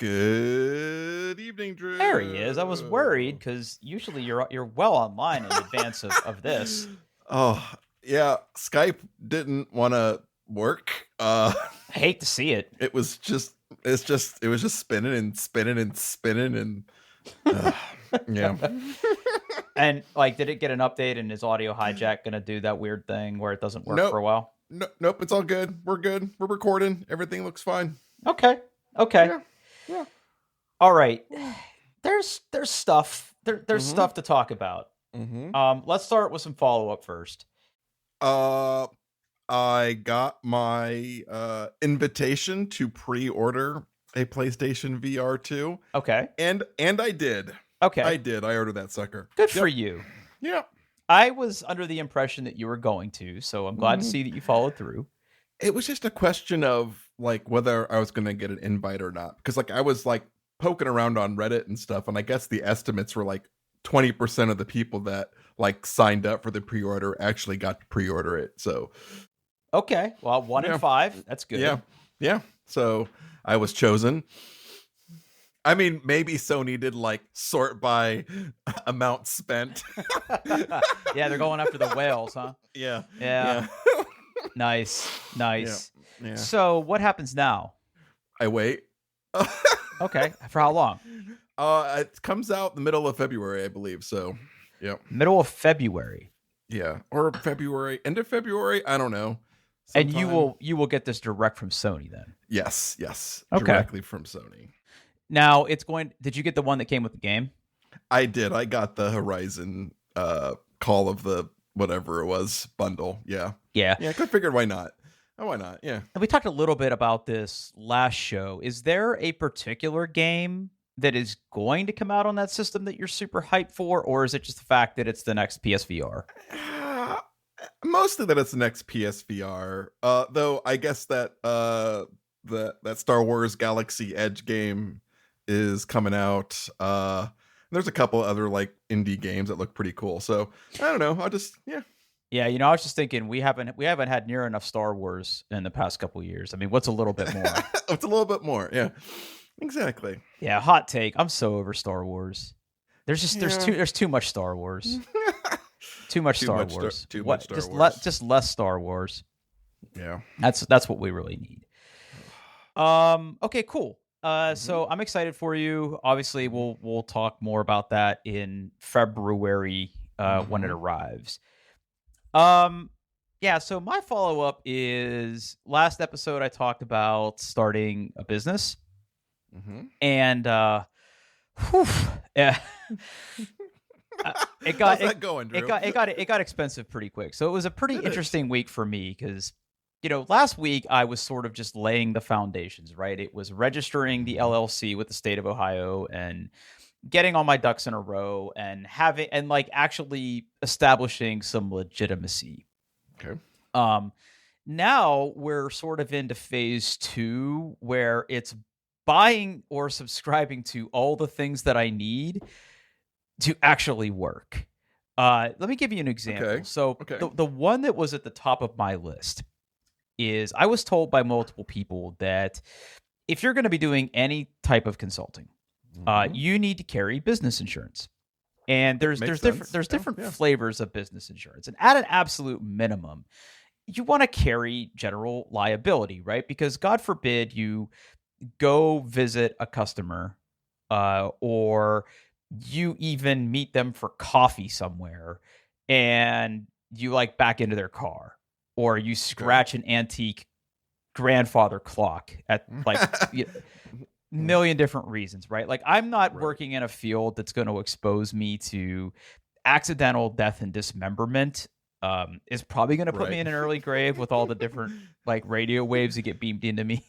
Good evening, There he is. I was worried Drew. because usually you're well online in advance of this. Oh, yeah, Skype didn't want to work. I hate to see it. It was just it was just spinning and spinning and spinning and uh, yeah. And like, did it get an update? And is Audio Hijack gonna do that weird thing where it doesn't work for a Nope. while? Nope, it's all good. We're good. We're recording. Everything looks fine. Okay. Yeah. All right. There's stuff. There's Mhm. stuff to talk about. Mhm. Let's start with some follow up first. I got my invitation to pre-order a PlayStation VR 2. Okay. And I did. Okay. I ordered that sucker. Good for you. Yeah. I was under the impression that you were going to, so I'm glad to see that you followed through. It was just a question of like whether I was going to get an invite or not, because like I was like poking around on Reddit and stuff, and I guess the estimates were like 20% of the people that like signed up for the pre-order actually got to pre-order it. So okay, well, 1 in 5, that's good. Yeah. So I was chosen. I mean, maybe Sony did like sort by amount spent. Yeah, they're going after the whales, huh? Yeah. Nice. Yeah. So what happens now? I wait. Okay, for how long? It comes out the middle of February, I believe. So, yeah. Middle of February. Yeah, or February, end of February. I don't know. Sometime. And you will get this direct from Sony then. Yes. Okay. Directly from Sony. Now did you get the one that came with the game? I did. I got the Horizon Call of the whatever it was bundle. Yeah. I could figure why not. Oh, why not? Yeah. And we talked a little bit about this last show. Is there a particular game that is going to come out on that system that you're super hyped for, or is it just the fact that it's the next PSVR? Mostly that it's the next PSVR. Though I guess that that Star Wars Galaxy Edge game is coming out. There's a couple other like indie games that look pretty cool. So I don't know. Yeah, I was just thinking we haven't had near enough Star Wars in the past couple of years. I mean, what's a little bit more? It's a little bit more. Yeah, exactly. Yeah, hot take. I'm so over Star Wars. There's too much Star Wars. Too much Star Wars. Too much Star Wars. Just less Star Wars. Yeah, that's what we really need. Okay, cool. So I'm excited for you. Obviously, we'll talk more about that in February when it arrives. Yeah, so my follow-up is last episode I talked about starting a business. And yeah. It got expensive pretty quick. So it was a pretty interesting week for me because last week I was sort of just laying the foundations, right? It was registering the LLC with the state of Ohio and getting all my ducks in a row and actually establishing some legitimacy. Okay. Now we're sort of into phase 2 where it's buying or subscribing to all the things that I need to actually work. Let me give you an example. Okay. So the one that was at the top of my list is I was told by multiple people that if you're going to be doing any type of consulting, you need to carry business insurance. And there's different flavors of business insurance. And at an absolute minimum, you want to carry general liability, right? Because God forbid you go visit a customer or you even meet them for coffee somewhere and you like back into their car, or you scratch an antique grandfather clock at like million different reasons, right? Like I'm not working in a field that's going to expose me to accidental death and dismemberment. Is probably going to put me in an early grave with all the different like radio waves that get beamed into me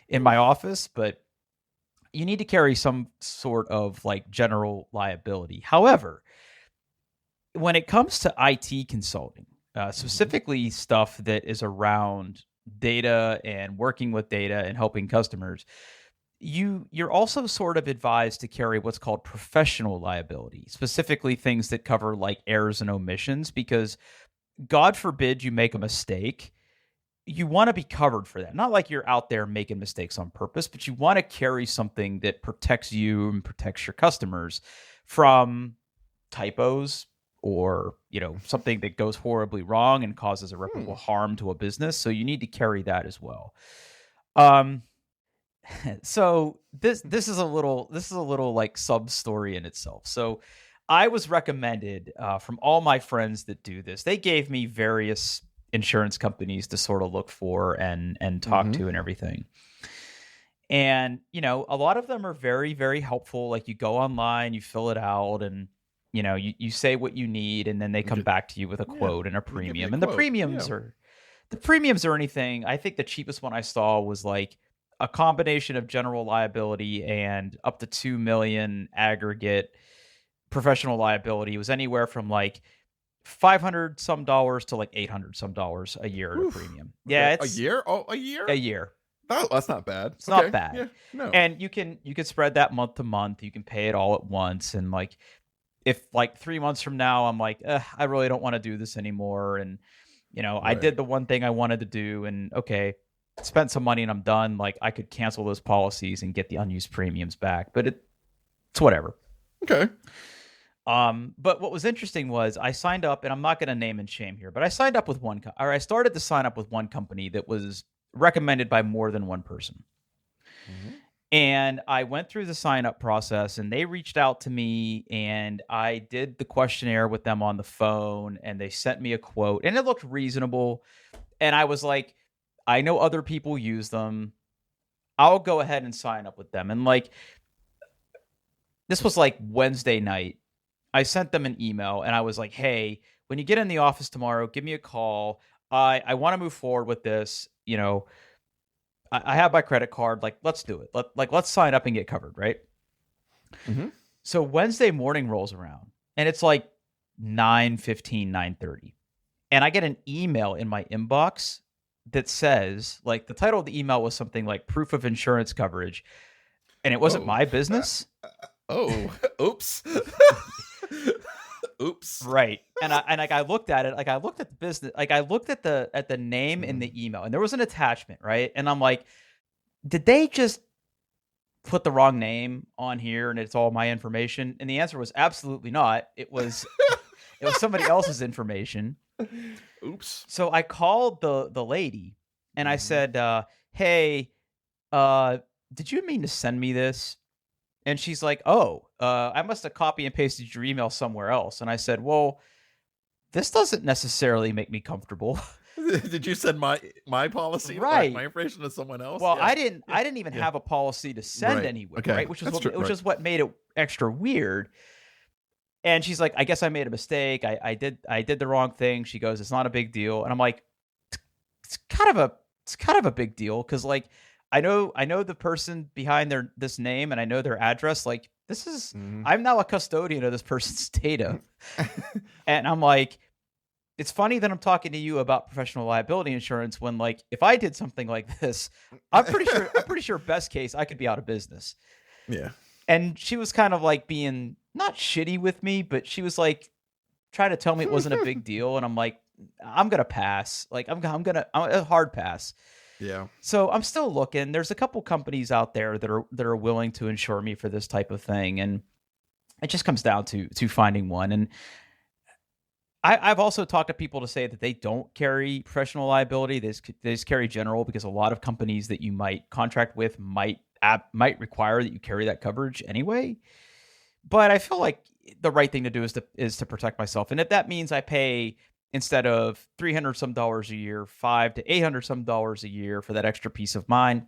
in my office, but you need to carry some sort of like general liability. However, when it comes to IT consulting, specifically stuff that is around data and working with data and helping customers, you're also sort of advised to carry what's called professional liability, specifically things that cover like errors and omissions, because God forbid you make a mistake you want to be covered for that. Not like you're out there making mistakes on purpose, but you want to carry something that protects you and protects your customers from typos or, something that goes horribly wrong and causes irreparable harm to a business. So you need to carry that as well. So this is a little like sub story in itself. So I was recommended from all my friends that do this. They gave me various insurance companies to sort of look for and talk to and everything. And, a lot of them are very, very helpful. Like you go online, you fill it out, and, you say what you need, and then they come back to you with a quote and a premium. And the premiums are anything. I think the cheapest one I saw was like a combination of general liability and up to 2 million aggregate professional liability. It was anywhere from like $500 some to like $800 some a year in a premium. Yeah, it's a year. Oh, a year. A year. Oh, that's not bad. It's not bad. Yeah, no. And you can spread that month to month. You can pay it all at once. And like, if like 3 months from now, I'm like, I really don't want to do this anymore. And I did the one thing I wanted to do, and okay, spent some money and I'm done. Like I could cancel those policies and get the unused premiums back, but it's whatever. Okay. But what was interesting was I signed up, and I'm not going to name and shame here, but I signed up with I started to sign up with one company that was recommended by more than one person. And I went through the sign up process, and they reached out to me, and I did the questionnaire with them on the phone, and they sent me a quote, and it looked reasonable. And I was like, I know other people use them. I'll go ahead and sign up with them. And like, this was like Wednesday night. I sent them an email, and I was like, hey, when you get in the office tomorrow, give me a call. I want to move forward with this. I have my credit card. Like, let's do it. Let's sign up and get covered, right? So Wednesday morning rolls around, and it's like 9:15, 9:30. And I get an email in my inbox that says, like, the title of the email was something like proof of insurance coverage. And it wasn't my business. Oops. Oops. Right. And I looked at it, like I looked at the business, like I looked at the name in the email, and there was an attachment, right? And I'm like, did they just put the wrong name on here and it's all my information? And the answer was absolutely not. It was somebody else's information. Oops. So I called the lady, and I said, hey, did you mean to send me this? And she's like, I must have copy and pasted your email somewhere else. And I said, well, this doesn't necessarily make me comfortable. Did you send my policy, right? My information to someone else? Well, I didn't even have a policy to send anywhere, right? Which is what made it extra weird. And she's like, I guess I made a mistake. I did the wrong thing. She goes, it's not a big deal. And I'm like, it's kind of a big deal, because like, I know the person behind this name, and I know their address. Like, this is, I'm now a custodian of this person's data. And I'm like, it's funny that I'm talking to you about professional liability insurance when, like, if I did something like this, I'm pretty sure best case I could be out of business. Yeah. And she was kind of like being not shitty with me, but she was like trying to tell me it wasn't a big deal. And I'm like, I'm going to pass. Like, I'm a hard pass. Yeah. So I'm still looking. There's a couple companies out there that are willing to insure me for this type of thing, and it just comes down to finding one. And I've also talked to people to say that they don't carry professional liability; they just carry general, because a lot of companies that you might contract with might require that you carry that coverage anyway. But I feel like the right thing to do is to protect myself, and if that means I pay, instead of $300 some a year, $500 to $800 some a year for that extra peace of mind,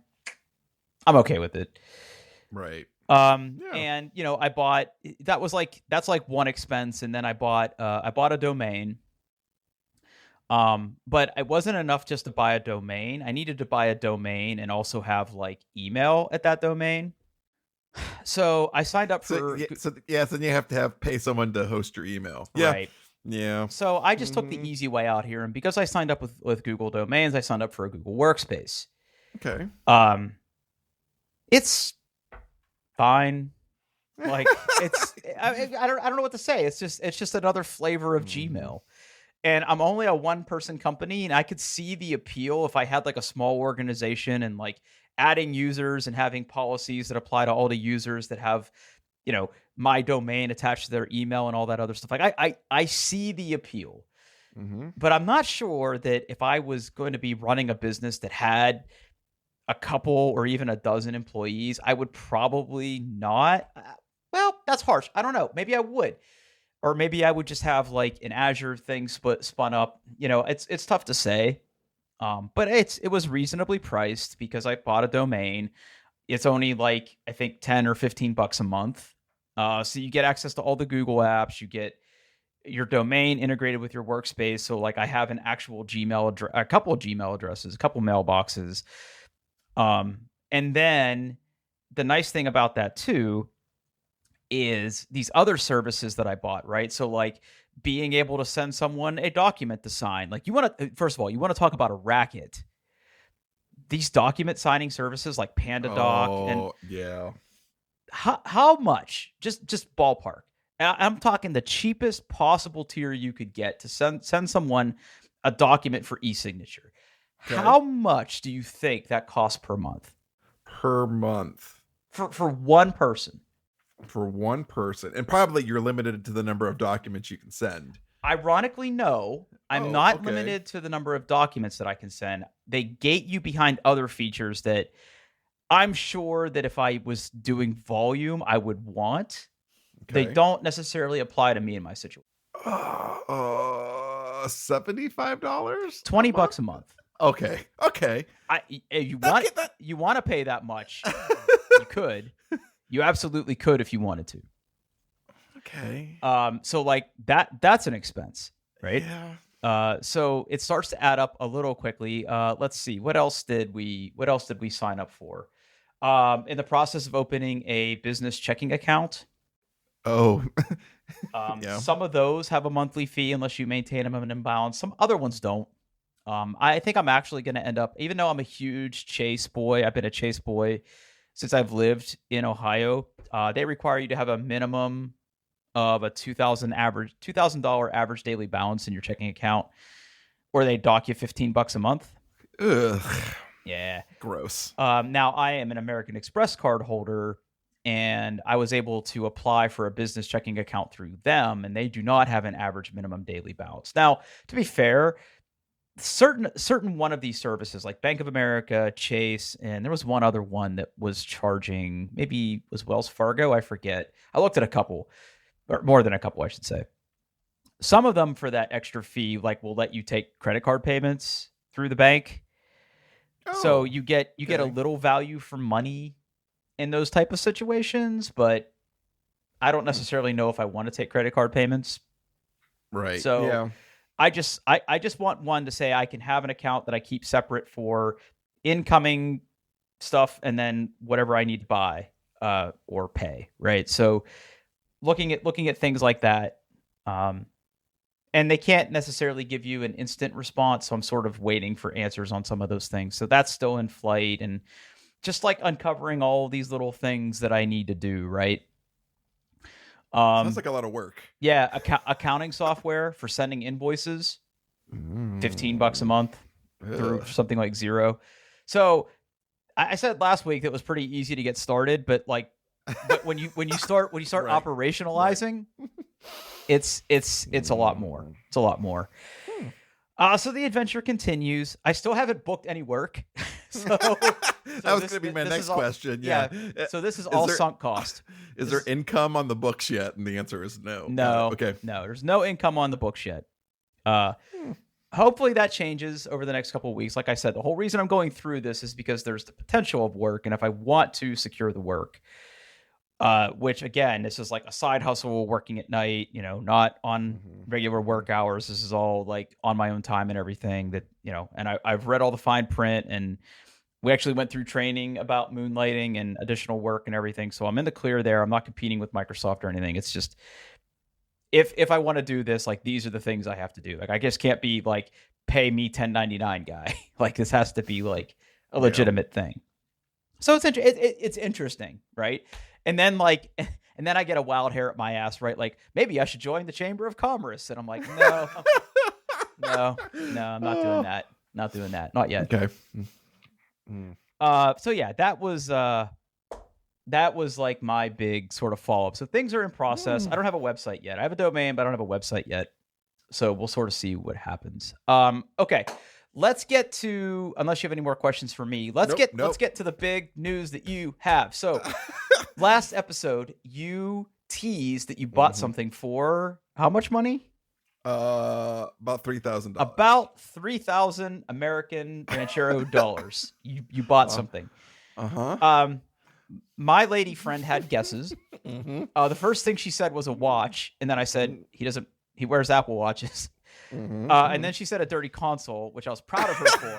I'm okay with it. Right. And I bought, that's like one expense. And then I bought a domain. But it wasn't enough just to buy a domain. I needed to buy a domain and also have like email at that domain. So I signed up for. So then you have to pay someone to host your email. Right. Yeah. So I just took the easy way out here, and because I signed up with Google Domains, I signed up for a Google Workspace. Okay. It's fine. Like, it's I don't know what to say. It's just another flavor of Gmail. And I'm only a one-person company, and I could see the appeal if I had like a small organization and like adding users and having policies that apply to all the users that have, my domain attached to their email and all that other stuff. Like I see the appeal. Mm-hmm. But I'm not sure that if I was going to be running a business that had a couple or even a dozen employees, I would probably not. Well, that's harsh. I don't know. Maybe I would. Or maybe I would just have like an Azure thing spun up. It's tough to say. But it was reasonably priced because I bought a domain. It's only like, I think 10 or 15 bucks a month. So you get access to all the Google apps. You get your domain integrated with your workspace. So like I have an actual Gmail address, a couple of Gmail addresses, a couple mailboxes. And then the nice thing about that too is these other services that I bought, right? So like being able to send someone a document to sign. Like first of all, you want to talk about a racket. These document signing services like PandaDoc and yeah. How much? Just ballpark. I'm talking the cheapest possible tier you could get to send someone a document for e-signature. Okay. How much do you think that costs per month? Per month. For one person. For one person. And probably you're limited to the number of documents you can send. Ironically, no. I'm not limited to the number of documents that I can send. They gate you behind other features that I'm sure that if I was doing volume, I would want. Okay. They don't necessarily apply to me in my situation. $75? $20 a month. Okay. You want to pay that much? You could. You absolutely could if you wanted to. Okay. So like that's an expense, right? Yeah. So it starts to add up a little quickly. Let's see. What else did we sign up for? In the process of opening a business checking account. Oh. Yeah. Some of those have a monthly fee unless you maintain them in balance. Some other ones don't. I think I'm actually going to end up, even though I'm a huge Chase boy, I've been a Chase boy since I've lived in Ohio. They require you to have a minimum of a $2,000 average daily balance in your checking account, or they dock you $15 a month. Ugh. Yeah. Gross. Now I am an American Express card holder, and I was able to apply for a business checking account through them, and they do not have an average minimum daily balance. Now, to be fair, certain one of these services like Bank of America, Chase, and there was one other one that was charging, maybe it was Wells Fargo, I forget. I looked at a couple, or more than a couple, I should say. Some of them for that extra fee, like will let you take credit card payments through the bank. So you get a little value for money in those type of situations, but I don't necessarily know if I want to take credit card payments. Right. So yeah. I just want one to say I can have an account that I keep separate for incoming stuff and then whatever I need to buy or pay, right? So looking at things like that, and they can't necessarily give you an instant response, so I'm sort of waiting for answers on some of those things. So that's still in flight, and just like uncovering all these little things that I need to do, right? Sounds like a lot of work. Yeah, accounting software for sending invoices, $15 a month through something like Xero. So I said last week that was pretty easy to get started, but when you start right. Operationalizing, right. it's a lot more. It's a lot more. So the adventure continues. I still haven't booked any work. So that was going to be my next question. Yeah. So this is all sunk cost. Is there income on the books yet? And the answer is no. No. Okay. No, there's no income on the books yet. Hopefully that changes over the next couple of weeks. Like I said, the whole reason I'm going through this is because there's the potential of work. And if I want to secure the work, which again, this is like a side hustle working at night, not on regular work hours. This is all like on my own time and everything that, and I've read all the fine print, and we actually went through training about moonlighting and additional work and everything. So I'm in the clear there. I'm not competing with Microsoft or anything. It's just, if I want to do this, like these are the things I have to do. Like I just can't be like, pay me $10.99 guy. Like this has to be like a legitimate thing. So it's interesting, right? And then I get a wild hair at my ass, right? Like maybe I should join the Chamber of Commerce, and I'm like, no, No, I'm not doing that. Not doing that. Not yet. Okay. Mm. So yeah, that was like my big sort of follow-up. So things are in process. I don't have a website yet. I have a domain, but I don't have a website yet. So we'll sort of see what happens. Okay. Let's get to, unless you have any more questions for me, let's get to the big news that you have. So last episode, you teased that you bought something for how much money? About $3,000. About 3,000 American Ranchero dollars. You bought something. My lady friend had guesses. The first thing she said was a watch, and then I said he wears Apple Watches. And then she said a dirty console, which I was proud of her for.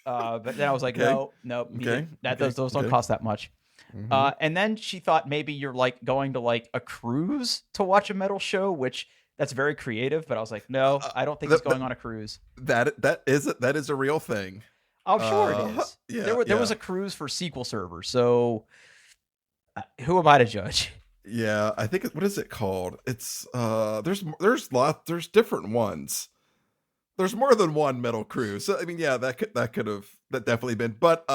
But then I was like, no, those don't cost that much. And then she thought maybe you're like going to like a cruise to watch a metal show, which that's very creative. But I was like, no, I don't think he's going on a cruise. That is a real thing. I'm sure it is. Yeah, there was a cruise for SQL Server. So who am I to judge? Yeah, I think what is it called? It's there's different ones. There's more than one metal cruise. So, I mean, yeah, that could have definitely been. But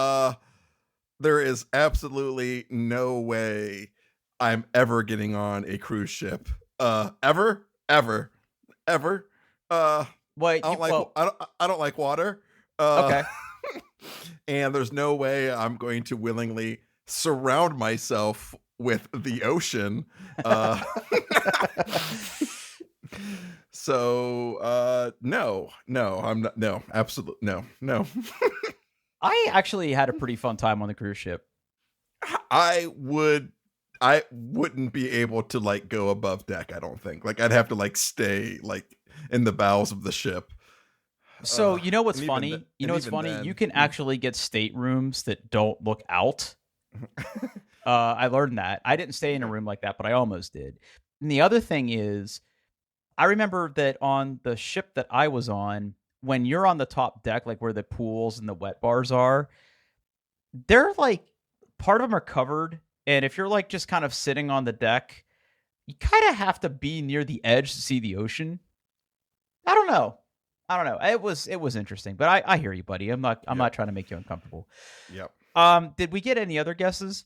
there is absolutely no way I'm ever getting on a cruise ship. Ever. Wait, I don't like water. Okay. And there's no way I'm going to willingly surround myself with the ocean. So no, I'm not. No, absolutely no. I actually had a pretty fun time on the cruise ship. I wouldn't be able to like go above deck. I don't think. Like I'd have to like stay like in the bowels of the ship. So you know what's funny? You can actually get staterooms that don't look out. I learned that. I didn't stay in a room like that, but I almost did. And the other thing is, I remember that on the ship that I was on, when you're on the top deck, like where the pools and the wet bars are, they're like, part of them are covered. And if you're like just kind of sitting on the deck, you kind of have to be near the edge to see the ocean. I don't know. It was interesting, but I hear you, buddy. I'm not trying to make you uncomfortable. Yep. Did we get any other guesses?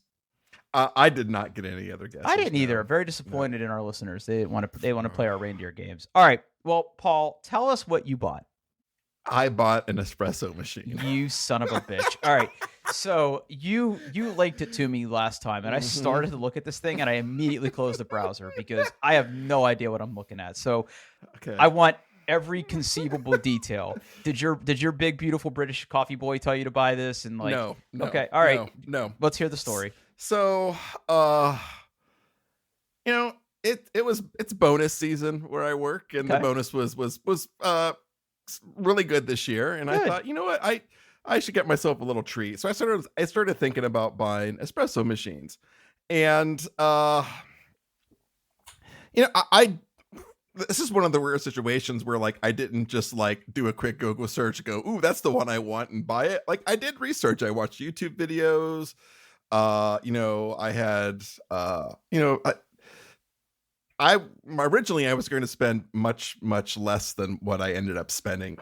I did not get any other guesses. I didn't either. Very disappointed in our listeners. They want to play our reindeer games. All right. Well, Paul, tell us what you bought. I bought an espresso machine. You son of a bitch. All right. So you linked it to me last time, and I started to look at this thing, and I immediately closed the browser because I have no idea what I'm looking at. So I want every conceivable detail. Did your big beautiful British coffee boy tell you to buy this? And like, no. Okay. All right. No. Let's hear the story. So, it's bonus season where I work, and the bonus was really good this year. And I thought, you know what, I should get myself a little treat. So I started thinking about buying espresso machines, and this is one of the rare situations where like I didn't just like do a quick Google search, go, ooh, that's the one I want, and buy it. Like I did research. I watched YouTube videos. I had, originally I was going to spend much less than what I ended up spending.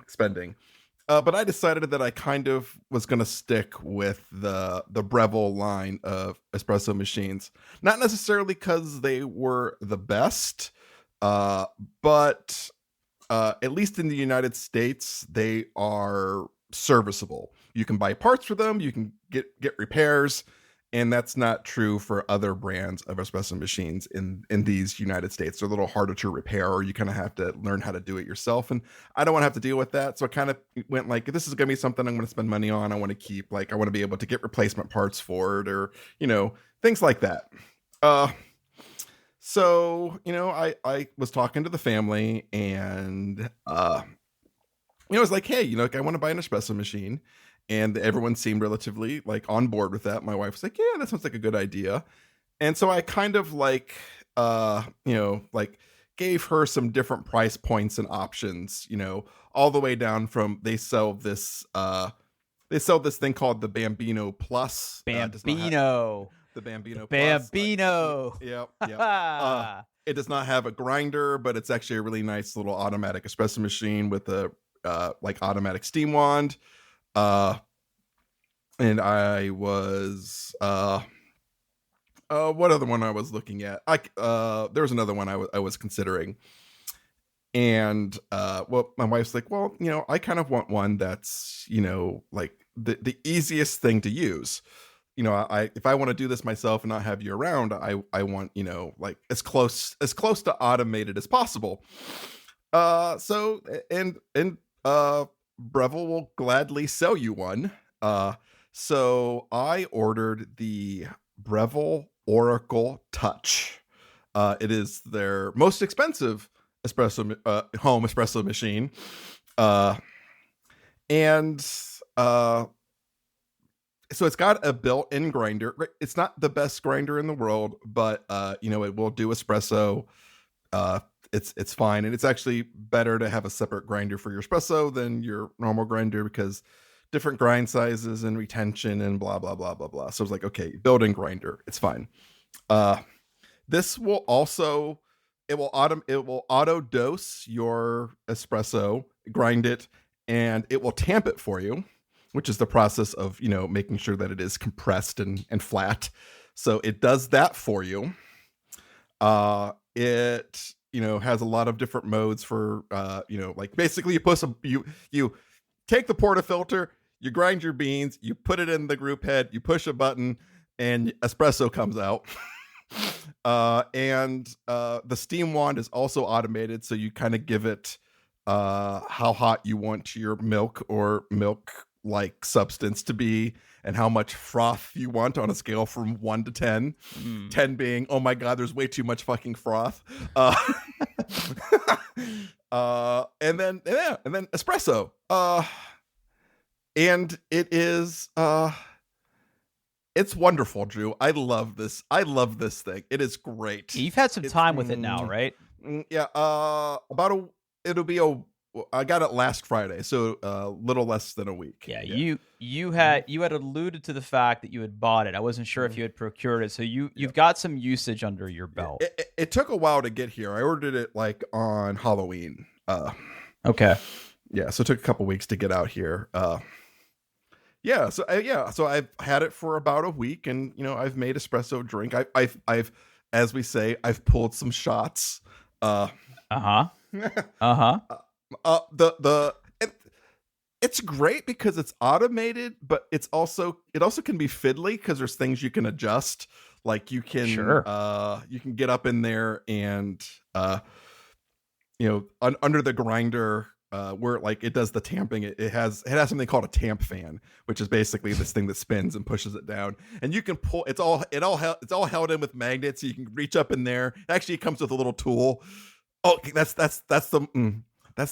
But I decided that I kind of was going to stick with the Breville line of espresso machines, not necessarily because they were the best, but at least in the United States, they are serviceable. You can buy parts for them. You can get repairs. And that's not true for other brands of espresso machines in these United States. They're a little harder to repair, or you kind of have to learn how to do it yourself. And I don't want to have to deal with that. So I kind of went like, this is going to be something I'm going to spend money on. I want to keep, like, I want to be able to get replacement parts for it, or, things like that. So, I was talking to the family, and, I was like, hey, I want to buy an espresso machine. And everyone seemed relatively like on board with that. My wife was like, yeah, that sounds like a good idea. And so I kind of like, gave her some different price points and options, all the way down from, they sell this thing called the Bambino Plus. Bambino. The Bambino Plus. Bambino. Yep. It does not have a grinder, but it's actually a really nice little automatic espresso machine with a like automatic steam wand. And I was what other one I was looking at? There was another one I was considering. And well, my wife's like, well, I kind of want one that's, like the easiest thing to use. I if I want to do this myself and not have you around, I want, like as close to automated as possible. So Breville will gladly sell you one. So I ordered the Breville Oracle Touch. It is their most expensive home espresso machine. And so it's got a built-in grinder. It's not the best grinder in the world, but it will do espresso. It's fine, and it's actually better to have a separate grinder for your espresso than your normal grinder because different grind sizes and retention and blah blah blah blah blah. So it's like, okay, built-in grinder, it's fine. This will also it will auto dose your espresso, grind it, and it will tamp it for you, which is the process of making sure that it is compressed and flat. So it does that for you. It has a lot of different modes for like basically you take the portafilter, you grind your beans, you put it in the group head, you push a button, and espresso comes out. And the steam wand is also automated, so you kind of give it how hot you want your milk or milk like substance to be and how much froth you want on a scale from 1 to 10. 10 being, oh my god, there's way too much fucking froth. And then espresso. And it is it's wonderful, Drew. I love this thing. It is great. You've had some time with it now, right? Yeah. I got it last Friday, so a little less than a week. Yeah. You had alluded to the fact that you had bought it. I wasn't sure if you had procured it, so you've got some usage under your belt. It took a while to get here. I ordered it like on Halloween. Okay. Yeah, so it took a couple weeks to get out here. So I've had it for about a week, and I've made espresso drink. I've as we say, I've pulled some shots. It's great because it's automated, but it also can be fiddly because there's things you can adjust. Like you can you can get up in there and under the grinder where like it does the tamping. It has something called a tamp fan, which is basically this thing that spins and pushes it down, and you can pull. It's all held in with magnets, so you can reach up in there. Actually, it comes with a little tool. Oh, that's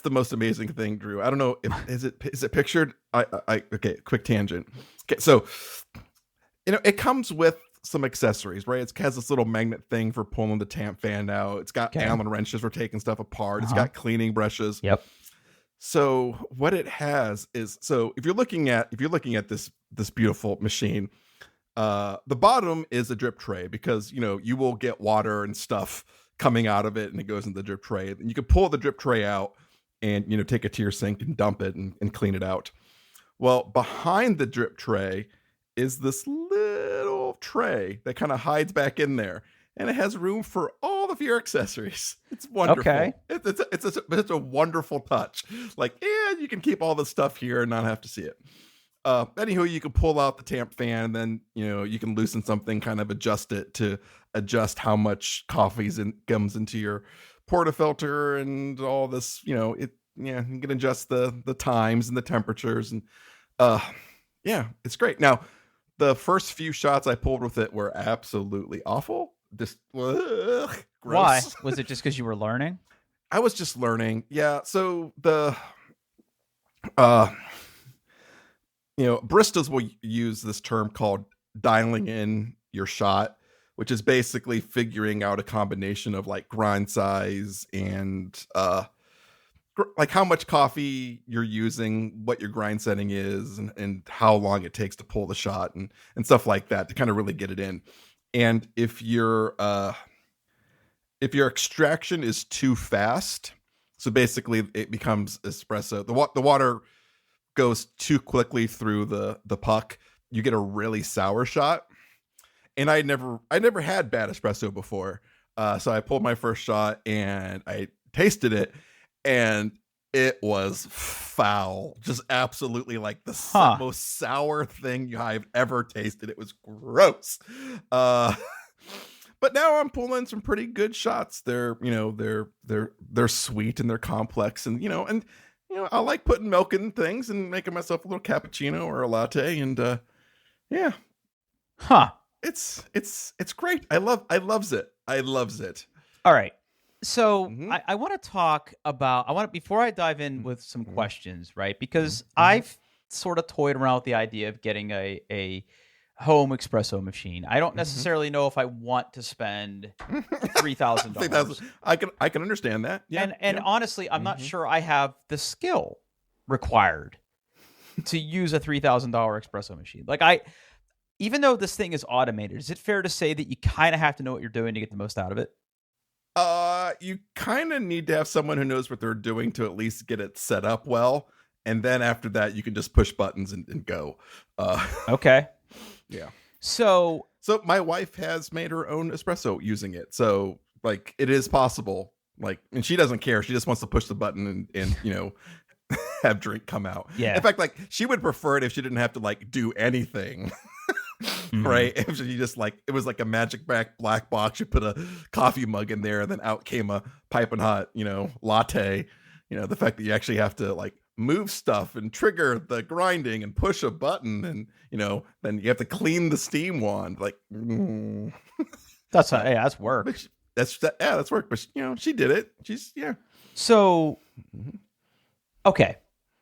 the most amazing thing, Drew. I don't know is it pictured? Okay, quick tangent. Okay, so it comes with some accessories, right? It has this little magnet thing for pulling the tamp fan out. It's got Allen wrenches for taking stuff apart. It's got cleaning brushes. Yep. So what it has is, so if you're looking at this beautiful machine, the bottom is a drip tray because you will get water and stuff coming out of it, and it goes in the drip tray. And you can pull the drip tray out and take it to your sink and dump it and clean it out. Well, behind the drip tray is this little tray that kind of hides back in there, and it has room for all of your accessories. It's wonderful. Okay. It's a wonderful touch. Like, you can keep all the stuff here and not have to see it. Anywho, you can pull out the tamp fan, and then you can loosen something, kind of adjust it to adjust how much coffee comes into your portafilter and all this. You can adjust the times and the temperatures, and it's great. Now, the first few shots I pulled with it were absolutely awful. Just gross. Why? Was it just because you were learning? I was just learning. Yeah. So the baristas will use this term called dialing in your shot, which is basically figuring out a combination of like grind size and like how much coffee you're using, what your grind setting is, and how long it takes to pull the shot and stuff like that to kind of really get it in. And if your extraction is too fast, So basically, it becomes espresso. The water goes too quickly through the puck. You get a really sour shot. And I never had bad espresso before. So I pulled my first shot and I tasted it, and it was foul. Just absolutely like the most sour thing I've ever tasted. It was gross. But now I'm pulling some pretty good shots. They're sweet and they're complex, and I like putting milk in things and making myself a little cappuccino or a latte, and yeah. Huh. It's great. I loves it. I loves it. All right. So I want to talk about, before I dive in with some questions, right? Because I've sort of toyed around with the idea of getting a home espresso machine. I don't necessarily know if I want to spend $3,000. I can understand that. Yeah. And honestly, I'm not sure I have the skill required to use a $3,000 espresso machine. Even though this thing is automated, is it fair to say that you kind of have to know what you're doing to get the most out of it? You kind of need to have someone who knows what they're doing to at least get it set up well. And then after that, you can just push buttons and go. Okay. Yeah. So my wife has made her own espresso using it. So it is possible. And she doesn't care. She just wants to push the button and have drink come out. Yeah. In fact, she would prefer it if she didn't have to do anything. Right? If you just it was like a magic black box. You put a coffee mug in there, and then out came a piping hot, latte. The fact that you actually have to move stuff and trigger the grinding and push a button, and then you have to clean the steam wand. That's work. That's work. But she did it. So okay.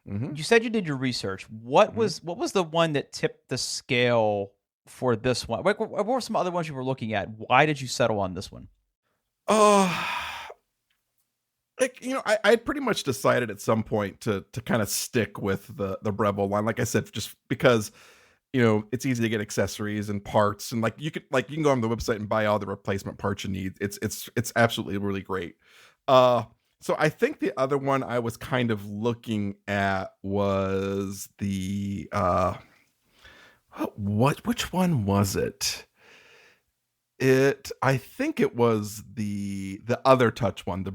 You said you did your research. What was the one that tipped the scale for this one? What were some other ones you were looking at? Why did you settle on this one? I pretty much decided at some point to kind of stick with the Breville line. Like I said, just because it's easy to get accessories and parts, and you can go on the website and buy all the replacement parts you need. It's absolutely really great. So I think the other one I was kind of looking at was the which one was it? I think it was the other touch one, the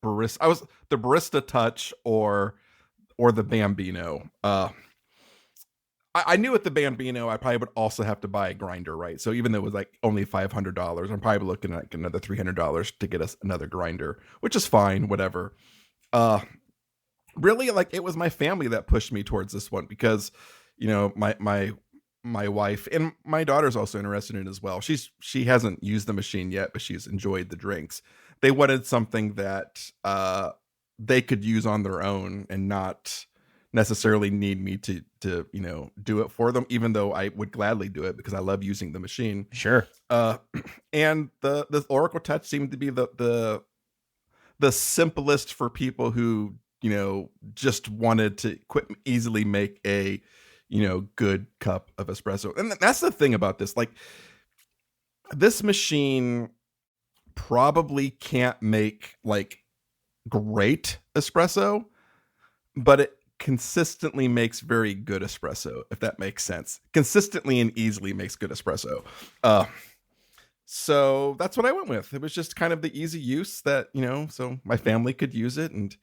barista. I was the Barista Touch or the Bambino. I knew with the Bambino, I probably would also have to buy a grinder, right? So even though it was only $500, I'm probably looking at another $300 to get us another grinder, which is fine, whatever. Really, it was my family that pushed me towards this one because, my wife and my daughter's also interested in it as well. She hasn't used the machine yet, but she's enjoyed the drinks. They wanted something that they could use on their own and not necessarily need me to do it for them, even though I would gladly do it because I love using the machine. Sure. And the Oracle Touch seemed to be the simplest for people who just wanted to easily make a good cup of espresso. And that's the thing about this. This machine probably can't make great espresso, but it consistently makes very good espresso, if that makes sense. Consistently and easily makes good espresso. So that's what I went with. It was just kind of the easy use that, so my family could use it, and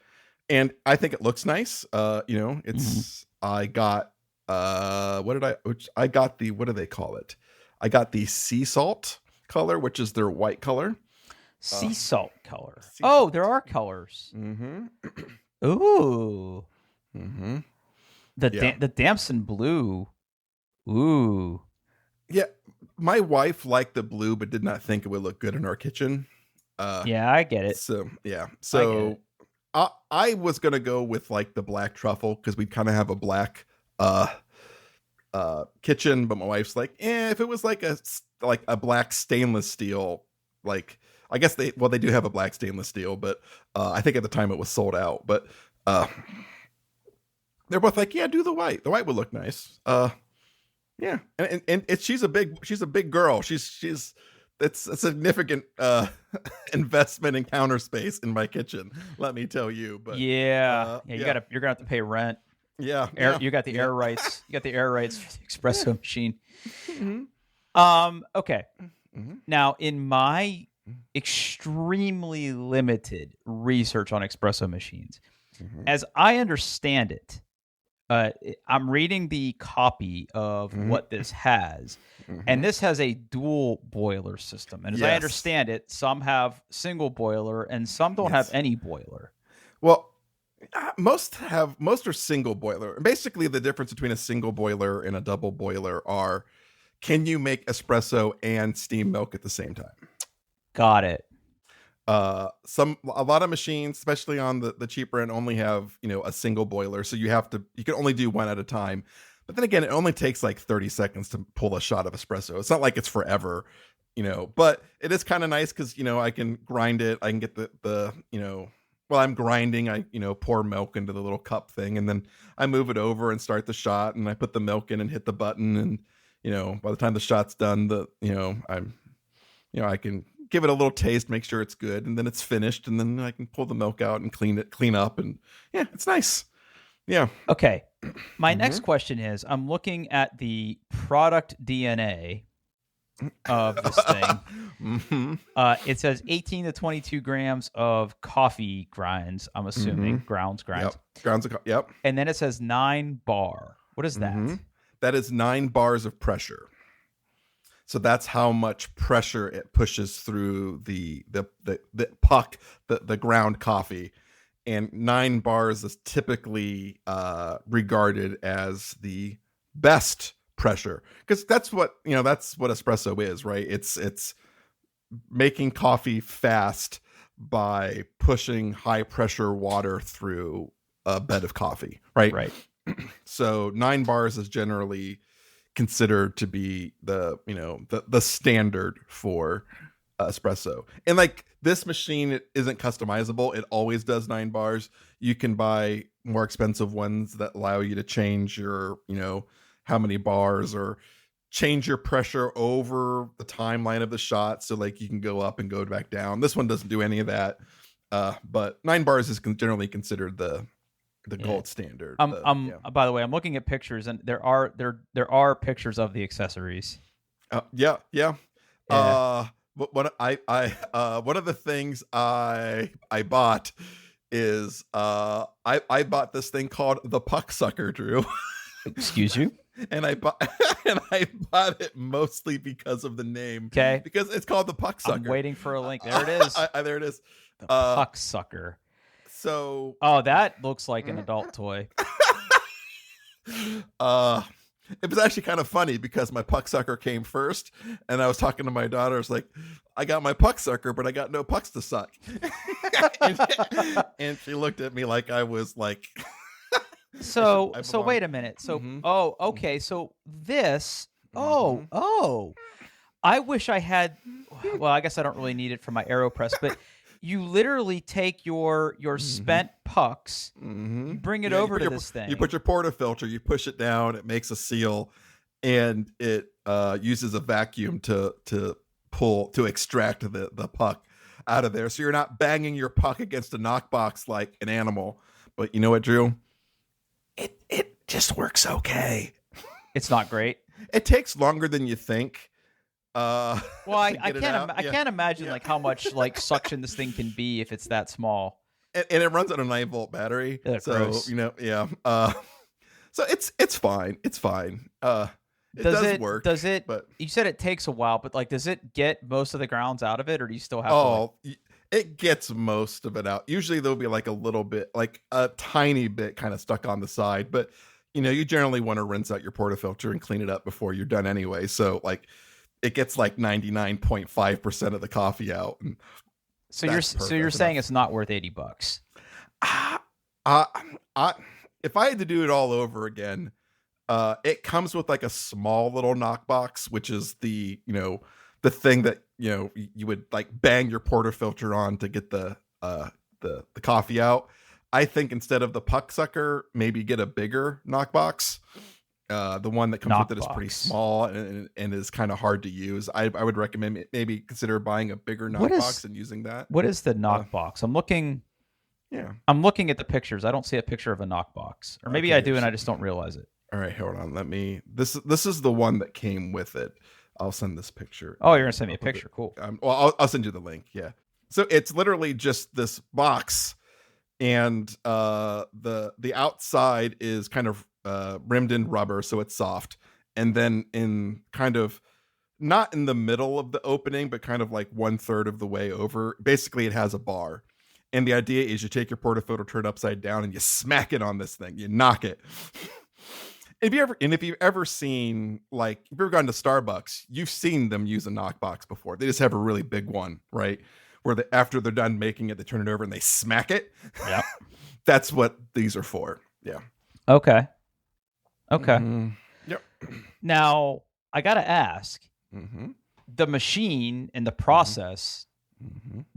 I think it looks nice. It's I got what do they call it? I got the sea salt color, which is their white color. Sea salt color. Oh, there are colors. Ooh. The Damson blue. Ooh. Yeah, my wife liked the blue, but did not think it would look good in our kitchen. Yeah, I get it. So yeah, I was gonna go with the black truffle because we kind of have a black kitchen, but my wife's if it was a black stainless steel, I guess they do have a black stainless steel, but I think at the time it was sold out. But they're both yeah, do the white. The white would look nice. Yeah, and she's a big girl. She's it's a significant investment in counter space in my kitchen, let me tell you. But yeah, you're gonna have to pay rent. You got the air rights. You got the air rights for the espresso machine. Okay. Now, in my extremely limited research on espresso machines, as I understand it, I'm reading the copy of what this has, and this has a dual boiler system. And as I understand it, some have single boiler and some don't have any boiler. Well, most are single boiler. Basically, the difference between a single boiler and a double boiler are, can you make espresso and steam milk at the same time? Got it. A lot of machines, especially on the cheaper end, only have, a single boiler, so you can only do one at a time. But then again, it only takes like 30 seconds to pull a shot of espresso. It's not like it's forever, but it is kind of nice because I can grind it. I can get the while I'm grinding, I pour milk into the little cup thing, and then I move it over and start the shot, and I put the milk in and hit the button, and by the time the shot's done, I can give it a little taste, make sure it's good, and then it's finished, and then I can pull the milk out and clean up, and it's nice. Yeah. Okay. My next question is, I'm looking at the product DNA of this thing. It says 18 to 22 grams of coffee grinds, I'm assuming. Grounds. Yep. Grounds of yep. And then it says 9 bar. What is that? That is 9 bars of pressure. So that's how much pressure it pushes through the puck, the ground coffee. And 9 bars is typically regarded as the best pressure, because that's what espresso is, right? It's making coffee fast by pushing high pressure water through a bed of coffee, right? Right. So 9 bars is generally considered to be the standard for espresso. And like, this machine, it isn't customizable. It always does 9 bars. You can buy more expensive ones that allow you to change your how many bars, or change your pressure over the timeline of the shot, so like you can go up and go back down. This one doesn't do any of that, but 9 bars is generally considered the gold standard. By the way, I'm looking at pictures, and there are pictures of the accessories. Yeah. One of the things I bought is I bought this thing called the Puck Sucker, Drew. Excuse you? And I bought it mostly because of the name. Okay. Because it's called the Puck Sucker. I'm waiting for a link. There it is. There it is. The Puck Sucker. So. Oh, that looks like an adult toy. It was actually kind of funny because my Puck Sucker came first, and I was talking to my daughter. I was like, I got my Puck Sucker, but I got no pucks to suck. and she looked at me like I was like. So wait a minute. So okay. So this. I wish I had. Well, I guess I don't really need it for my AeroPress, but you literally take your spent pucks, you bring it over to this thing. You put your portafilter, you push it down, it makes a seal, and it uses a vacuum to extract the puck out of there. So you're not banging your puck against a knockbox like an animal. But you know what, Drew? It just works okay. It's not great. It takes longer than you think. Well, I can't imagine like how much like suction this thing can be if it's that small. And it runs on a 9-volt battery. That's so gross. So it's fine. It's fine. It does work. Does it? But you said it takes a while, but like, does it get most of the grounds out of it, or do you still have? It gets most of it out. Usually there'll be like a little bit, like a tiny bit, kind of stuck on the side. But you generally want to rinse out your portafilter and clean it up before you're done anyway. So like, it gets like 99.5% of the coffee out. And so you're saying it's not worth $80? If I had to do it all over again, it comes with like a small little knockbox, which is the thing that you would like bang your portafilter on to get the coffee out. I think instead of the Puck Sucker, maybe get a bigger knockbox. The one that comes with it is pretty Knockbox. small and is kind of hard to use. I would recommend maybe consider buying a bigger What is- knockbox and using that. What is the knockbox? I'm looking Yeah. at the pictures. I don't see a picture of a knockbox. Or maybe I do and I just don't realize it. All right, hold on. This is the one that came with it. I'll send this picture. Oh, you're gonna send me a picture. Cool. Well, I'll send you the link. Yeah. So it's literally just this box, and the outside is kind of rimmed in rubber, so it's soft, and then in kind of not in the middle of the opening, but kind of like 1/3 of the way over. Basically, it has a bar, and the idea is you take your portafilter, turn it upside down, and you smack it on this thing. You knock it. If you've ever seen, like, if you've ever gone to Starbucks, you've seen them use a knockbox before. They just have a really big one, right? Where after they're done making it, they turn it over and they smack it. Yep. That's what these are for. Yeah. Okay. Yep. Now I gotta ask. Mm-hmm. The machine in the process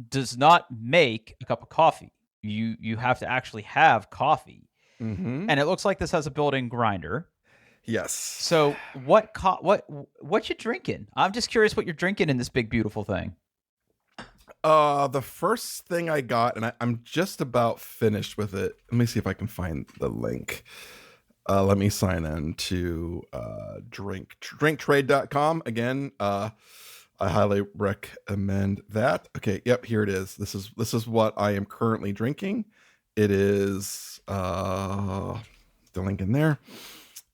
does not make a cup of coffee. You have to actually have coffee. Mm-hmm. And it looks like this has a built-in grinder. Yes. So what you drinking? I'm just curious what you're drinking in this big beautiful thing. The first thing I got, and I'm just about finished with it. Let me see if I can find the link. Let me sign in to drinktrade.com again. I highly recommend that. Okay, yep, here it is. This is what I am currently drinking. It is the link in there.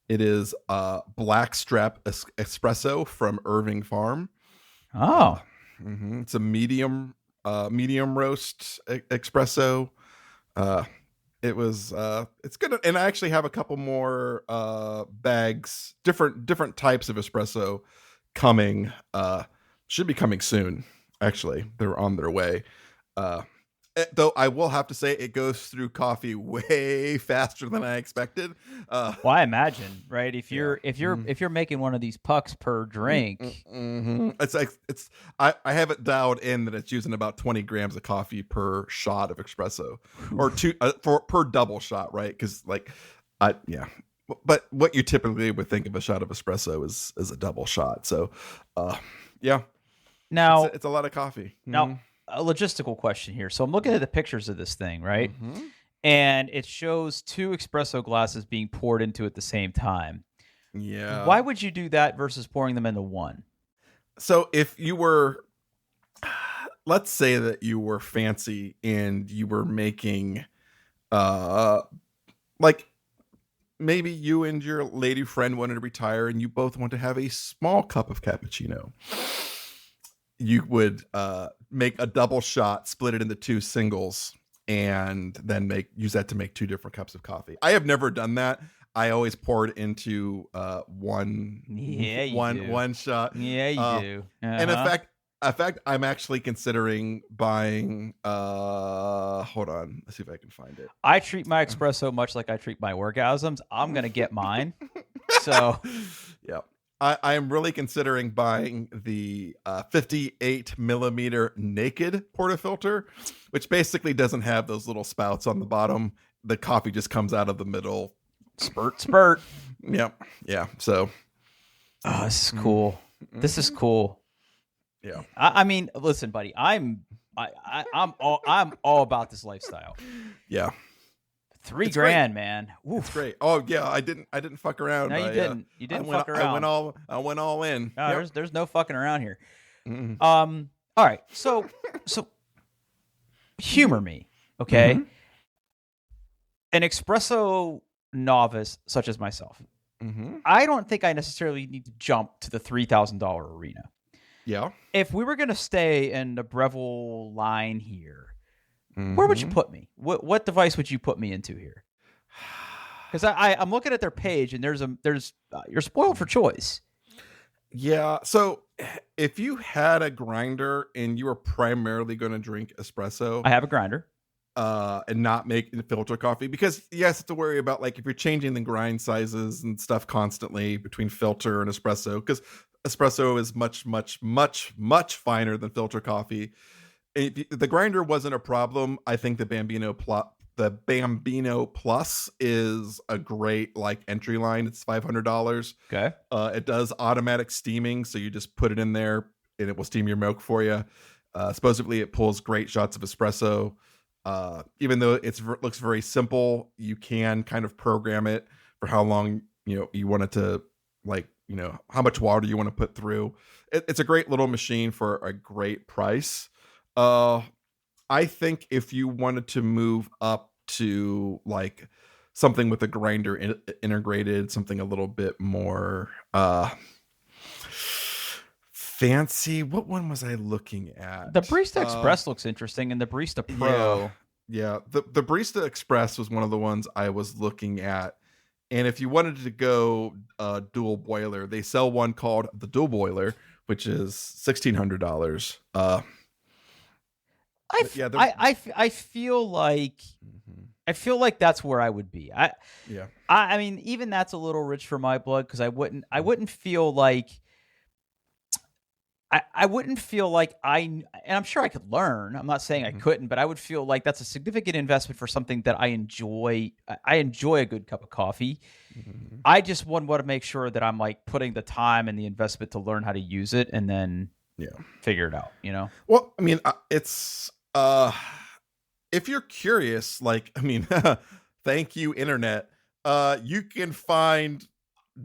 It is Blackstrap Espresso from Irving Farm. Oh, It's a medium roast espresso. It's good, and I actually have a couple more bags, different types of espresso coming. Should be coming soon. Actually, they're on their way. Though I will have to say it goes through coffee way faster than I expected. well, I imagine, right? If you're making one of these pucks per drink, it's like I have it dialed in that it's using about 20 grams of coffee per shot of espresso, or two per double shot, right? Because but what you typically would think of a shot of espresso is a double shot. So, yeah. Now it's a lot of coffee. Now, a logistical question here. So I'm looking at the pictures of this thing, right? And it shows 2 espresso glasses being poured into at the same time. Yeah. Why would you do that versus pouring them into one? So if you were, let's say that you were fancy and you were making, like maybe you and your lady friend wanted to retire and you both want to have a small cup of cappuccino. You would make a double shot, split it into 2 singles, and then use that to make 2 different cups of coffee. I have never done that. I always pour it into one shot. Yeah, you do. And in fact, I'm actually considering buying. Hold on, let's see if I can find it. I treat my espresso much like I treat my orgasms. I'm gonna get mine. So, yeah. I am really considering buying the 58 millimeter naked portafilter, which basically doesn't have those little spouts on the bottom. The coffee just comes out of the middle. Spurt. Yep. Yeah. So. Oh, this is cool. This is cool. Yeah. I mean, listen, buddy. I'm all about this lifestyle. Yeah. $3 grand, man. Oof. It's great. Oh yeah, I didn't fuck around. No, you didn't. You didn't fuck around. I went all in. No, there's no fucking around here. Mm-hmm. All right. So humor me, okay? Mm-hmm. An espresso novice such as myself, Mm-hmm. I don't think I necessarily need to jump to the $3,000 arena. Yeah. If we were going to stay in the Breville line here, where would you put me? What device would you put me into here? Because I'm looking at their page and there's you're spoiled for choice. Yeah. So if you had a grinder and you were primarily going to drink espresso, I have a grinder. And not make filter coffee, because yes, it's to worry about, like, if you're changing the grind sizes and stuff constantly between filter and espresso, because espresso is much, much, much, much finer than filter coffee. If the grinder wasn't a problem, I think the Bambino the Bambino Plus is a great like entry line. It's $500. Okay. It does automatic steaming, so you just put it in there and it will steam your milk for you. Supposedly, it pulls great shots of espresso. Even though it looks very simple, you can kind of program it for how long you want it to, like, how much water you want to put through. It's a great little machine for a great price. I think if you wanted to move up to like something with a grinder integrated, something a little bit more fancy. What one was I looking at? The Barista Express looks interesting, and the Barista Pro. Yeah. The Barista Express was one of the ones I was looking at. And if you wanted to go dual boiler, they sell one called the Dual Boiler, which is $1,600. I feel like I feel like that's where I would be. I mean, even that's a little rich for my blood, because I wouldn't feel like I wouldn't feel like and I'm sure I could learn. I'm not saying I couldn't, but I would feel like that's a significant investment for something that I enjoy. I enjoy a good cup of coffee. I just want to make sure that I'm like putting the time and the investment to learn how to use it, and then figure it out. Well, I mean, it's if you're curious, like, I mean, thank you, internet. You can find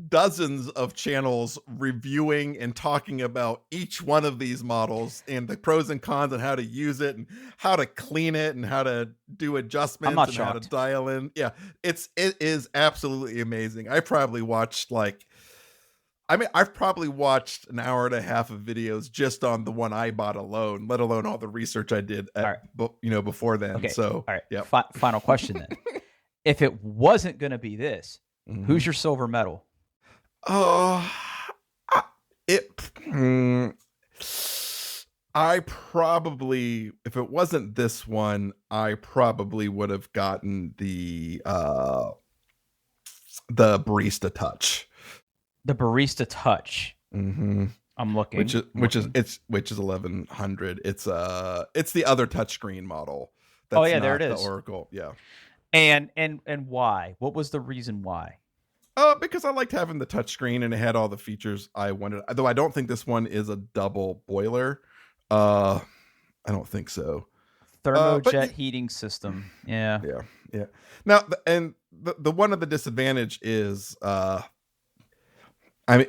dozens of channels reviewing and talking about each one of these models and the pros and cons and how to use it and how to clean it and how to do adjustments and how to dial in. Yeah, it is absolutely amazing. I've probably watched I've probably watched an hour and a half of videos just on the one I bought alone, let alone all the research I did before then. Okay. So, all right. Yeah. Final question then. If it wasn't going to be this, who's your silver medal? I probably, if it wasn't this one, I probably would have gotten the Barista Touch. The Barista Touch. Mm-hmm. I'm looking. Which is $1,100. It's the other touchscreen model. That's there it is. The Oracle. Yeah. And why? What was the reason why? Because I liked having the touchscreen and it had all the features I wanted. Though I don't think this one is a double boiler. I don't think so. Thermojet heating system. Yeah. Now, and the one of the disadvantage is, I mean,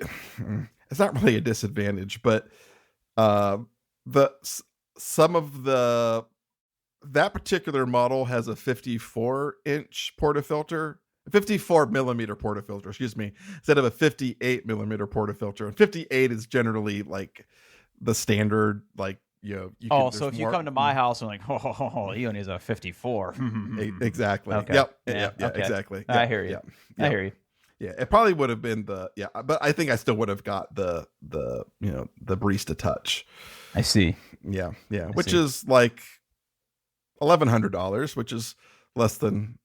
it's not really a disadvantage, but that particular model has a 54-inch portafilter. 54 millimeter portafilter, excuse me, instead of a 58 millimeter portafilter. And 58 is generally like the standard, like, so if you come to my house and like, he only has a 54. Exactly. Okay. Yep. Yeah, okay. Exactly. I hear you. I hear you. Yeah, it probably would have been but I think I still would have got the Barista Touch. I see. Yeah. Which is like $1,100, which is less than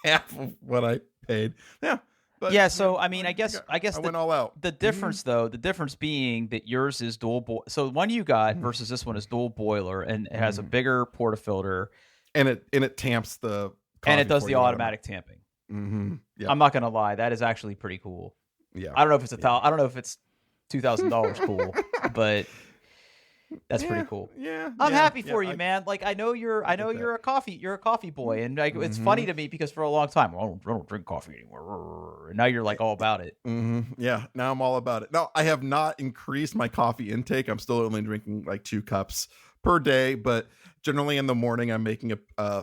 half of what I paid. Yeah. But, so I mean, I guess I went all out. The difference though, the difference being that yours is dual boiler. So the one you got versus this one is dual boiler, and it has a bigger portafilter, and it tamps the coffee, and it does the automatic tamping. Yeah. I'm not gonna lie, that is actually pretty cool. Yeah. I don't know if it's I don't know if it's $2,000 cool, but that's pretty cool. Yeah. I'm happy for you, man. Like, I know you're a coffee boy, and like it's funny to me because for a long time, I don't drink coffee anymore. And now you're like all about it. Yeah, now I'm all about it. Now I have not increased my coffee intake. I'm still only drinking like 2 cups per day, but generally in the morning I'm making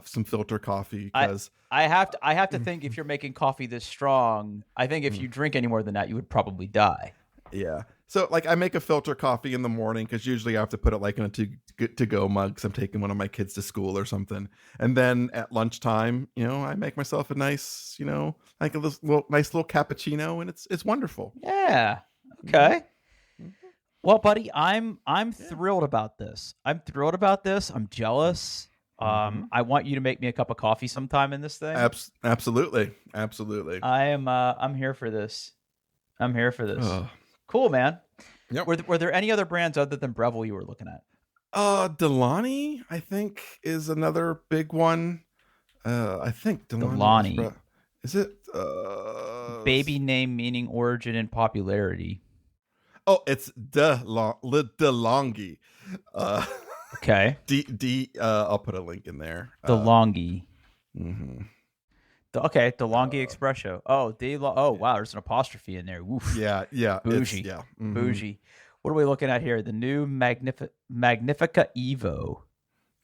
some filter coffee because I have to think if you're making coffee this strong, I think if you drink any more than that, you would probably die. Yeah. So like I make a filter coffee in the morning because usually I have to put it like in a to-go mug because I'm taking one of my kids to school or something. And then at lunchtime, I make myself a nice, like a nice little cappuccino, and it's wonderful. Yeah. Okay. Well, buddy, I'm thrilled about this. I'm jealous. I want you to make me a cup of coffee sometime in this thing. Absolutely. I'm here for this. Cool, man. Yep. Were there any other brands other than Breville you were looking at? Delaney, I think, is another big one. I think Delani. Delani. Is it Baby name meaning origin and popularity. Oh, it's DeLonghi. Okay. I'll put a link in there. DeLonghi. Mm-hmm. Okay, DeLonghi Espresso. Oh, wow, there's an apostrophe in there. Oof. Yeah. Bougie. Mm-hmm. Bougie. What are we looking at here? The new Magnifica Evo.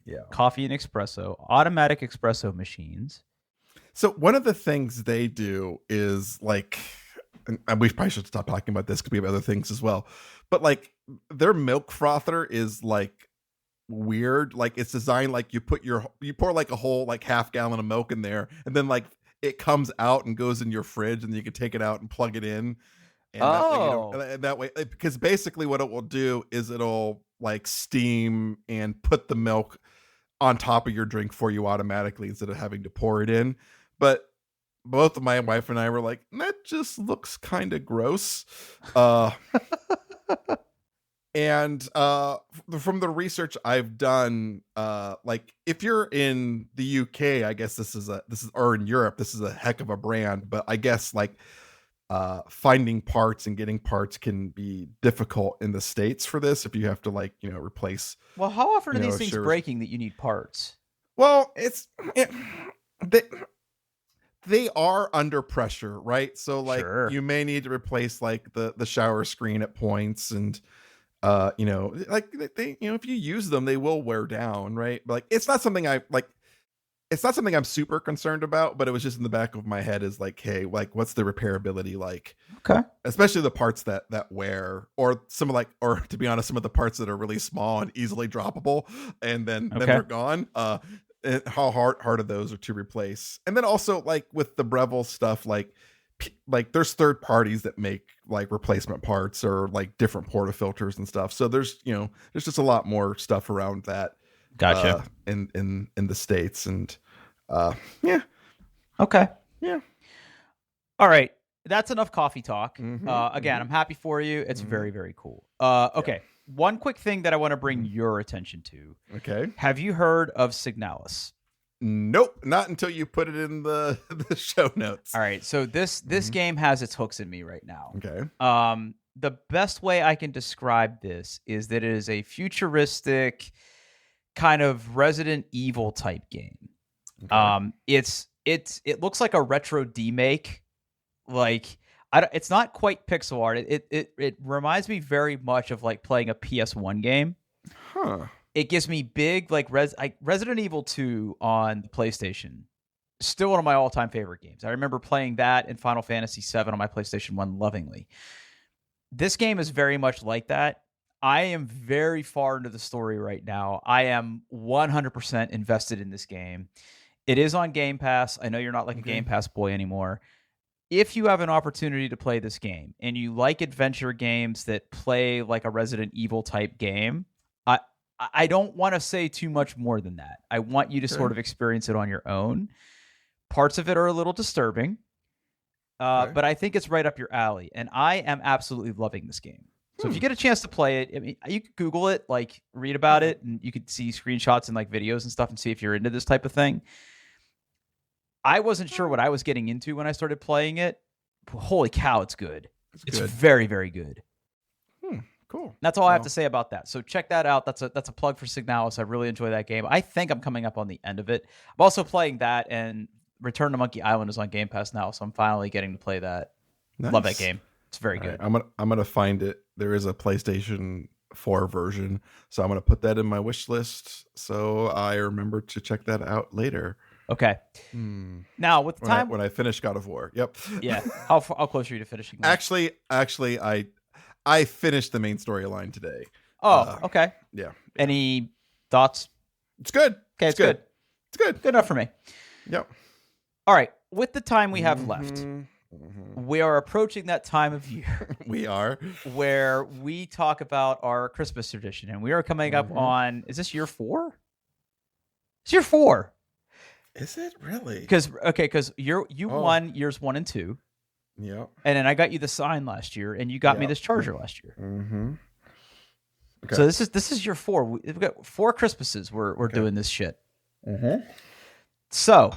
Yeah. Coffee and espresso. Automatic espresso machines. So one of the things they do is like, and we probably should stop talking about this because we have other things as well, but like their milk frother is like weird. Like it's designed like you pour like a whole like half gallon of milk in there, and then like it comes out and goes in your fridge, and you can take it out and plug it in. And that way, because basically what it will do is it'll like steam and put the milk on top of your drink for you automatically instead of having to pour it in. But both of my wife and I were like, that just looks kind of gross. And from the research I've done, like if you're in the UK, I guess or in Europe, this is a heck of a brand. But I guess like finding parts and getting parts can be difficult in the States for this if you have to like, replace. Well, how often are these things breaking that you need parts? Well, they are under pressure, right? So like you may need to replace like the shower screen at points, and like they if you use them, they will wear down, right? But like it's not something I'm super concerned about, but it was just in the back of my head is like, hey, like what's the repairability like? Okay. Especially the parts that wear, or to be honest, some of the parts that are really small and easily droppable, and then they're gone. And how hard of those are to replace. And then also like with the Breville stuff, like there's third parties that make like replacement parts or like different portafilters and stuff. So there's just a lot more stuff around that. Gotcha. In the States, and yeah. Okay. Yeah. All right. That's enough coffee talk. Again, I'm happy for you. It's very, very cool. Okay. Yeah. One quick thing that I want to bring your attention to. Okay. Have you heard of Signalis? Nope, not until you put it in the show notes. All right. So this game has its hooks in me right now. Okay. The best way I can describe this is that it is a futuristic kind of Resident Evil type game. Okay. It looks like a retro demake. Like it's not quite pixel art. It reminds me very much of like playing a PS1 game. Huh. It gives me big like Resident Evil 2 on the PlayStation. Still one of my all-time favorite games. I remember playing that and Final Fantasy VII on my PlayStation 1 lovingly. This game is very much like that. I am very far into the story right now. I am 100% invested in this game. It is on Game Pass. I know you're not like a Game Pass boy anymore. If you have an opportunity to play this game and you like adventure games that play like a Resident Evil type game, I don't want to say too much more than that. I want you to sort of experience it on your own. Parts of it are a little disturbing, but I think it's right up your alley. And I am absolutely loving this game. So if you get a chance to play it, I mean, you could Google it, like read about it, and you could see screenshots and like videos and stuff and see if you're into this type of thing. I wasn't sure what I was getting into when I started playing it. Holy cow, it's good. It's very, very good. Cool. That's all I have to say about that. So check that out. That's a plug for Signalis. I really enjoy that game. I think I'm coming up on the end of it. I'm also playing that, and Return to Monkey Island is on Game Pass now, so I'm finally getting to play that. Nice. Love that game. It's very good. Right, I'm gonna find it. There is a PlayStation 4 version, so I'm gonna put that in my wish list so I remember to check that out later. Okay. Now with the time when I finish God of War. Yep. Yeah. How close are you to finishing that? Actually, I finished the main storyline today. Oh, okay. Yeah. Any thoughts? It's good. Okay, it's good. It's good. Good enough for me. Yep. All right. With the time we have left, we are approaching that time of year. We are. Where we talk about our Christmas tradition. And we are coming up on, is this year 4? It's year 4. Is it really? Because you won years 1 and 2. Yeah. And then I got you the sign last year, and you got me this charger last year. Okay. So this is year 4. We've got 4 Christmases we're doing this shit. So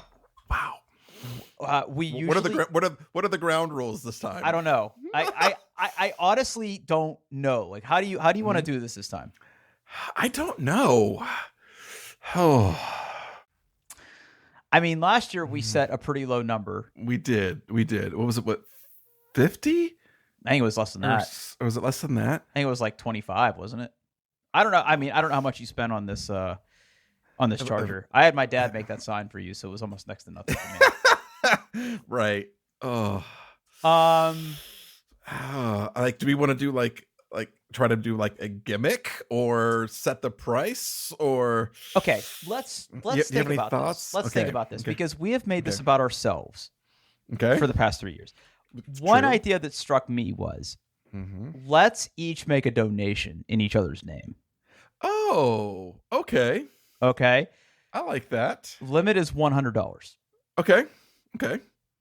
Wow. We usually. What are the ground rules this time? I don't know. I honestly don't know. Like, how do you want to do this time? I don't know. Oh, I mean, last year we set a pretty low number. we did. What was it? What, 50? I think it was less than that. Or was it less than that? I think it was like 25, wasn't it? I don't know. I mean, I don't know how much you spent on this charger. I had my dad make that sign for you, so it was almost next to nothing for me. Right. Oh. Like, do we want to do like try to do like a gimmick or set the price or? Okay, let's think about this. Let's think about this because we have made this about ourselves. Okay. For the past 3 years. One idea that struck me was let's each make a donation in each other's name. Oh, okay. Okay. I like that. Limit is $100. Okay.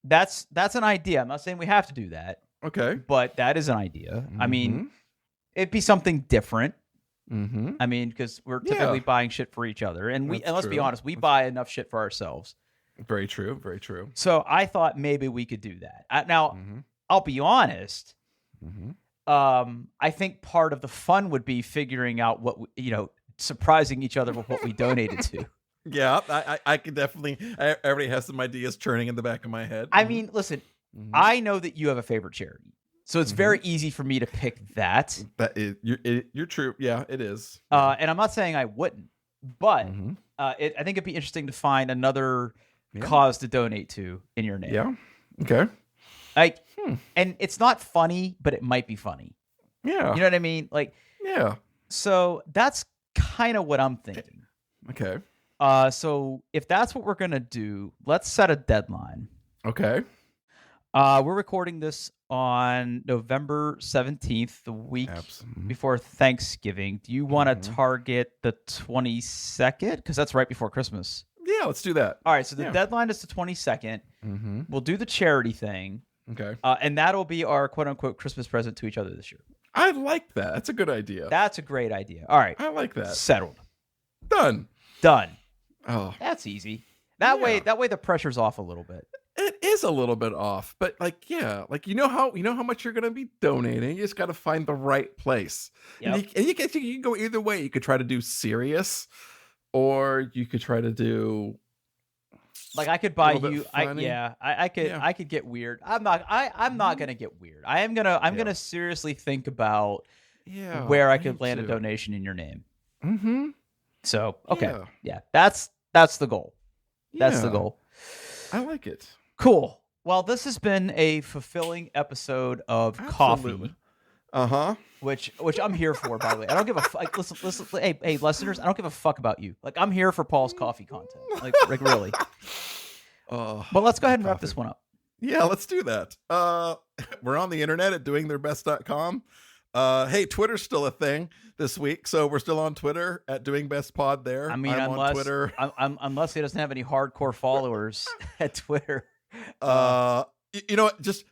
That's an idea. I'm not saying we have to do that. Okay. But that is an idea. I mean, it'd be something different. I mean, because we're typically buying shit for each other. And let's be honest, we buy enough shit for ourselves. Very true. Very true. So I thought maybe we could do that. Now, I'll be honest. I think part of the fun would be figuring out what, surprising each other with what we donated to. Yeah, I could definitely. I already have some ideas churning in the back of my head. I mean, listen, I know that you have a favorite charity, so it's very easy for me to pick that. That is, you're true. Yeah, it is. And I'm not saying I wouldn't, but I think it'd be interesting to find another cause to donate to in your name. Yeah. Okay. Like, and it's not funny, but it might be funny. Yeah. You know what I mean? Like, yeah. So that's kind of what I'm thinking. Okay. So if that's what we're gonna do, let's set a deadline. Okay. We're recording this on November 17th, the week before Thanksgiving. Do you want to target the 22nd? Because that's right before Christmas. Yeah, let's do that. All right, so the deadline is the 22nd. We'll do the charity thing. Okay. And that'll be our quote-unquote Christmas present to each other this year. I like that. That's a good idea. That's a great idea. All right. I like that. Settled. Done. Oh. That's easy. That way the pressure's off a little bit. It is a little bit off, but you know how much you're gonna be donating. You just gotta find the right place. Yep. And you can go either way. You could try to do serious, or you could try to do like I could buy you. I could get weird. I'm not gonna get weird. I'm gonna seriously think about where I could land a donation in your name. So that's the goal. That's the goal. I like it. Cool. Well, this has been a fulfilling episode of Coffee. Which I'm here for, by the way. I don't give a fuck. Listen. Hey, listeners, I don't give a fuck about you. Like, I'm here for Paul's coffee content. Like really. But let's go ahead and wrap this one up. Yeah, let's do that. We're on the internet at doingbest.com. Hey, Twitter's still a thing this week, so we're still on Twitter at doingbestpod there. I mean, I'm on Twitter. Unless he doesn't have any hardcore followers at Twitter. You know what? Just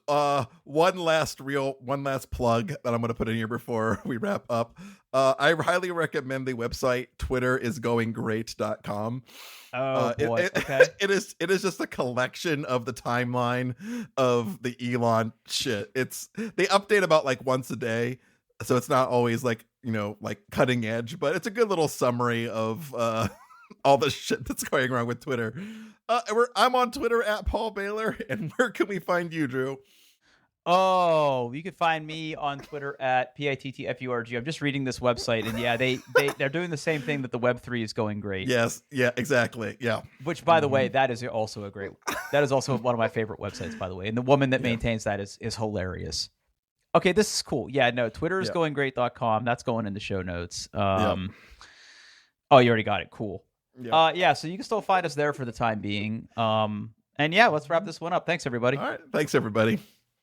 one last plug that I'm going to put in here before we wrap up. I highly recommend the website twitterisgoinggreat.com. Oh boy. Okay. It is just a collection of the timeline of the Elon shit. They update about like once a day, so it's not always like cutting edge, but it's a good little summary of all the shit that's going wrong with Twitter. I'm on Twitter at Paul Baylor, and where can we find you, Drew? Oh, you can find me on Twitter at PITTFURG. I'm just reading this website, and they're doing the same thing that the Web3 is going great. Yes, yeah, exactly, yeah. Which, by the way, that is also one of my favorite websites, by the way. And the woman that maintains that is hilarious. Okay, this is cool. Yeah, no, twitterisgoinggreat.com. That's going in the show notes. Oh, you already got it. Cool. Yeah. So you can still find us there for the time being. And let's wrap this one up. Thanks, everybody. All right. Thanks, everybody.